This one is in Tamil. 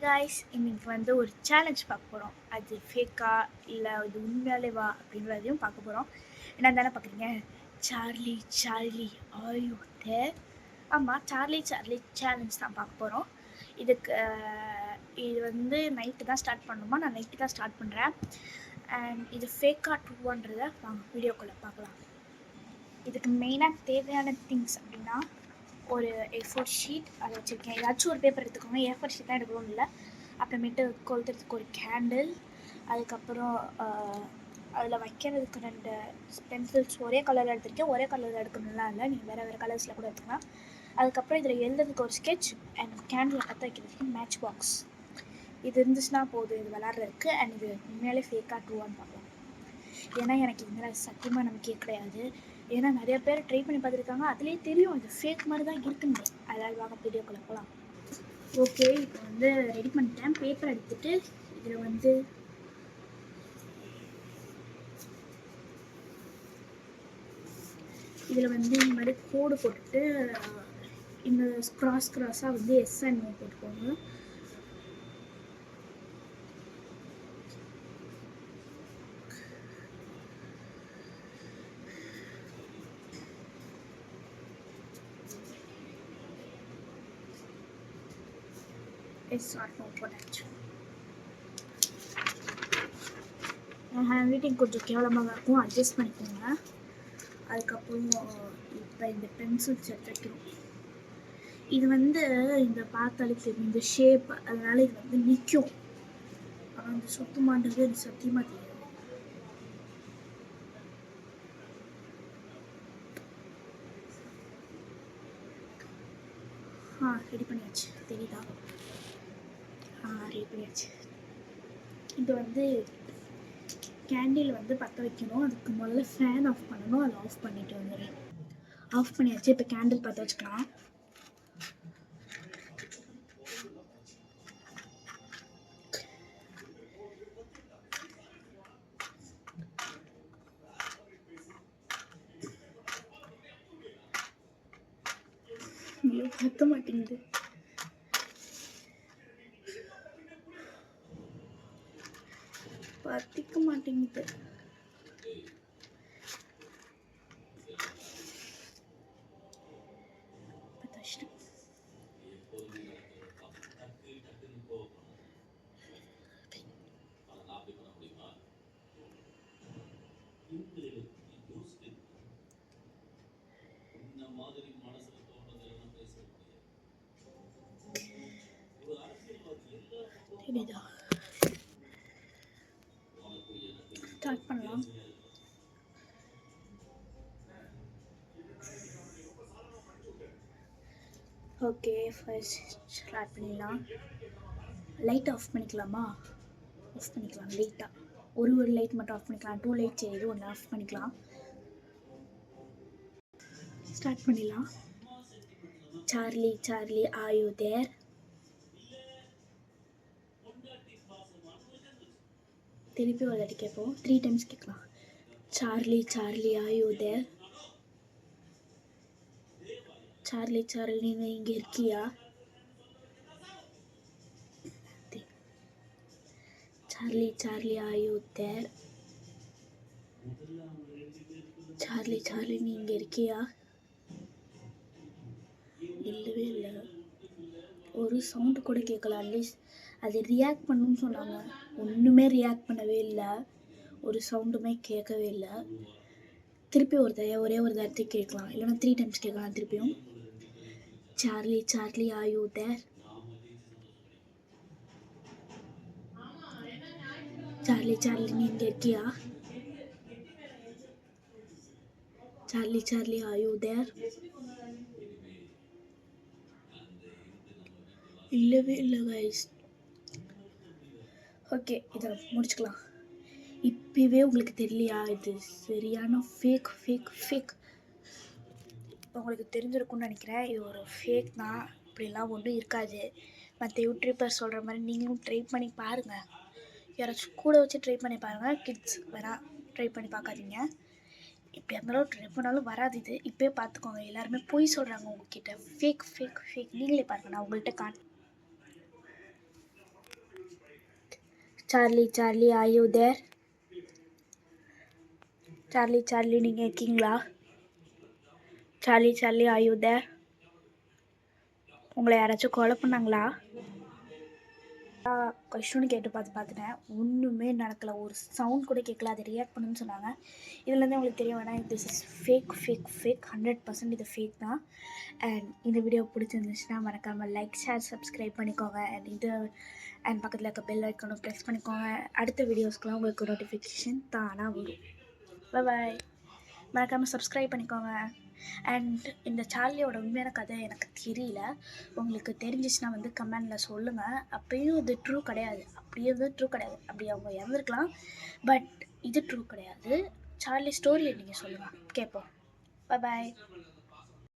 காய்ஸ், இன்னைக்கு வந்து ஒரு சேலஞ்ச் பார்க்க போகிறோம். அது ஃபேக்கா இல்லை அது உண்மையாலேவா அப்படின்றதையும் பார்க்க போகிறோம். என்ன தானே பார்க்குறீங்க? Charlie Charlie are there? ஆமாம், சார்லி சார்லி சேலஞ்ச் தான் பார்க்க போகிறோம். இது வந்து நைட்டு தான் ஸ்டார்ட் பண்ணணுமா? நான் நைட்டு தான் ஸ்டார்ட் பண்ணுறேன். அண்ட் இது ஃபேக்கா ட்ரூவான்றதை வாங்க வீடியோக்குள்ளே பார்க்கலாம். இதுக்கு மெயினாக தேவையான திங்ஸ் அப்படின்னா, ஒரு A4 ஷீட் அதை வச்சுருக்கேன். ஏதாச்சும் ஒரு பேப்பர் எடுத்துக்கோங்க. A4 ஷீட் தான் எடுக்கணும்னு இல்லை. அப்புறமேட்டு கொளுத்துறதுக்கு ஒரு கேண்டில், அதுக்கப்புறம் அதில் வைக்கிறதுக்கு 2 பென்சில்ஸ். ஒரே கலரில் எடுத்துருக்கேன். ஒரே கலரில் எடுக்கணும்லாம் இல்லை, நீங்கள் வேறு வேறு கலர்ஸில் கூட எடுத்துக்கலாம். அதுக்கப்புறம் இதில் எழுதுறதுக்கு ஒரு ஸ்கெட்ச் அண்ட் கேண்டில் பற்ற வைக்கிறதுக்கு மேட்ச் பாக்ஸ். இது இருந்துச்சுன்னா போதும் இது விளாட்றதுக்கு. அண்ட் இது உண்மையாலே ஃபேக்காக ட்ரூவான்னு பார்க்கலாம். ஏன்னா எனக்கு இதில் சத்தியமாக நம்பிக்கையே கிடையாது. ஏன்னா நிறைய பேர் ட்ரை பண்ணி பார்த்துருக்காங்க, அதுலேயே தெரியும் இது ஃபேக் மாதிரி தான் இருக்குன்னு. அதாவது வாங்க வீடியோக்குள்ளே போகலாம். ஓகே, இப்போ வந்து ரெடி பண்ணிட்டேன். பேப்பர் எடுத்துகிட்டு இதில் வந்து இந்த மாதிரி கோடு போட்டுட்டு இந்த கிராஸாக வந்து எஸ்என் போட்டுக்கோங்க. போட்டாச்சு. ஹேண்ட் ரைட்டிங் கொஞ்சம் கேவலமாக இருக்கும், அட்ஜஸ்ட் பண்ணிக்கோங்க. அதுக்கப்புறம் இப்போ இந்த பென்சில்ஸ் எடுத்து வைக்கணும். இது வந்து இந்த பார்த்தாலே தெரியும் இந்த ஷேப், அதனால இது வந்து நிற்கும். ஆனால் இந்த சுத்தமானது எனக்கு சத்தியமாக தெரியும். ரெடி பண்ணியாச்சு, தெரியுதா? ரெடி பண்ணியாச்சு. இது வந்து கேண்டில் வந்து பற்ற வைக்கணும். அதுக்கு முதல்ல ஃபேன் ஆஃப் பண்ணணும். அதை ஆஃப் பண்ணிட்டு வந்துடுறேன். ஆஃப் பண்ணியாச்சு. இப்போ கேண்டில் பற்ற வச்சுக்கலாம். ஐயோ, பற்ற மாட்டேங்குது. பற்றிக்க மாட்டேங்குது. தெரியுதா? ஸ்டார்ட் பண்ணலாம். ஓகே, ஃபர்ஸ்ட் ஸ்டார்ட் பண்ணிடலாம். லைட் ஆஃப் பண்ணிக்கலாமா? ஆஃப் பண்ணிக்கலாம். லைட்டாக ஒரு லைட் மட்டும் ஆஃப் பண்ணிக்கலாம். 2 லைட் செய்யுது, ஒன்று ஆஃப் பண்ணிக்கலாம். ஸ்டார்ட் பண்ணிடலாம். Charlie Charlie are you there? திருப்பி ஒரு வாட்டி கேட்போம். 3 டைம்ஸ் கேட்கலாம். Charlie Charlie are you there? Charlie Charlie நீ இங்கே இருக்கியா? Charlie Charlie are you there? Charlie Charlie நீ இங்கே இருக்கியா? இல்லவே இல்லை. ஒரு சவுண்டு கூட கேட்கல. அட்லீஸ்ட் அது ரியாக்ட் பண்ணணும்னு சொன்னாங்க, ஒன்றுமே ரியாக்ட் பண்ணவே இல்லை. ஒரு சவுண்டுமே கேட்கவே இல்லை. திருப்பி ஒரே ஒரு தடவை கேட்கலாம், இல்லைன்னா 3 டைம்ஸ் கேட்கலாம். திருப்பியும் Charlie Charlie are you there? Charlie Charlie நீ இங்கே இருக்கியா? Charlie Charlie are you there? இல்லவே இல்லை கைஸ். ஓகே, இதை முடிச்சுக்கலாம். இப்போவே உங்களுக்கு தெரியலையா இது சரியான ஃபேக் ஃபேக் ஃபேக்? உங்களுக்கு தெரிஞ்சிருக்கும்னு நினைக்கிறேன். இது ஒரு ஃபேக் தான், இப்படிலாம் ஒன்றும் இருக்காது. மற்ற யூடியூபர் சொல்கிற மாதிரி நீங்களும் ட்ரை பண்ணி பாருங்கள். யாராச்சும் கூட வச்சு ட்ரை பண்ணி பாருங்கள். கிட்ஸ் வேணால் ட்ரை பண்ணி பார்க்காதீங்க. இப்படி இருந்தாலும் ட்ரை பண்ணாலும் வராது இது. இப்போயே பார்த்துக்கோங்க. எல்லாருமே பொய் சொல்கிறாங்க உங்ககிட்ட. Fake fake fake. நீங்களே பாருங்கள். நான் உங்கள்கிட்ட Charlie are you there? Charlie நீங்கள் இருக்கீங்களா? Charlie are you there? உங்களை யாராச்சும் கொலை பண்ணாங்களா? கொஸ்டின் கேட்டு பார்த்துட்டேன், ஒன்றுமே நடக்கலை, ஒரு சவுண்ட் கூட கேட்கல. அதை ரியாக்ட் பண்ணுன்னு சொன்னாங்க. இதுலேருந்து உங்களுக்கு தெரிய வேணாம், திஸ் இஸ் ஃபேக் 100% இது ஃபேக் தான். அண்ட் இந்த வீடியோ பிடிச்சிருந்துச்சுன்னா மறக்காமல் லைக் ஷேர் சப்ஸ்கிரைப் பண்ணிக்கோங்க. அண்ட் பக்கத்தில் இருக்க பெல் ஐக்கானும் ப்ரெஸ் பண்ணிக்கோங்க. அடுத்த வீடியோஸ்க்கெலாம் உங்களுக்கு நோட்டிஃபிகேஷன் தானாக வரும். பாய். மறக்காமல் சப்ஸ்கிரைப் பண்ணிக்கோங்க. அண்ட் இந்த சார்லியோட உண்மையான கதை எனக்கு தெரியல, உங்களுக்கு தெரிஞ்சிச்சுன்னா வந்து கமெண்டில் சொல்லுங்கள். அப்பயும் இது ட்ரூ கிடையாது, அப்படி அவங்க இறந்துருக்கலாம், பட் இது ட்ரூ கிடையாது. சார்லி ஸ்டோரியை நீங்கள் சொல்லுங்கள், கேட்போம். பாய்.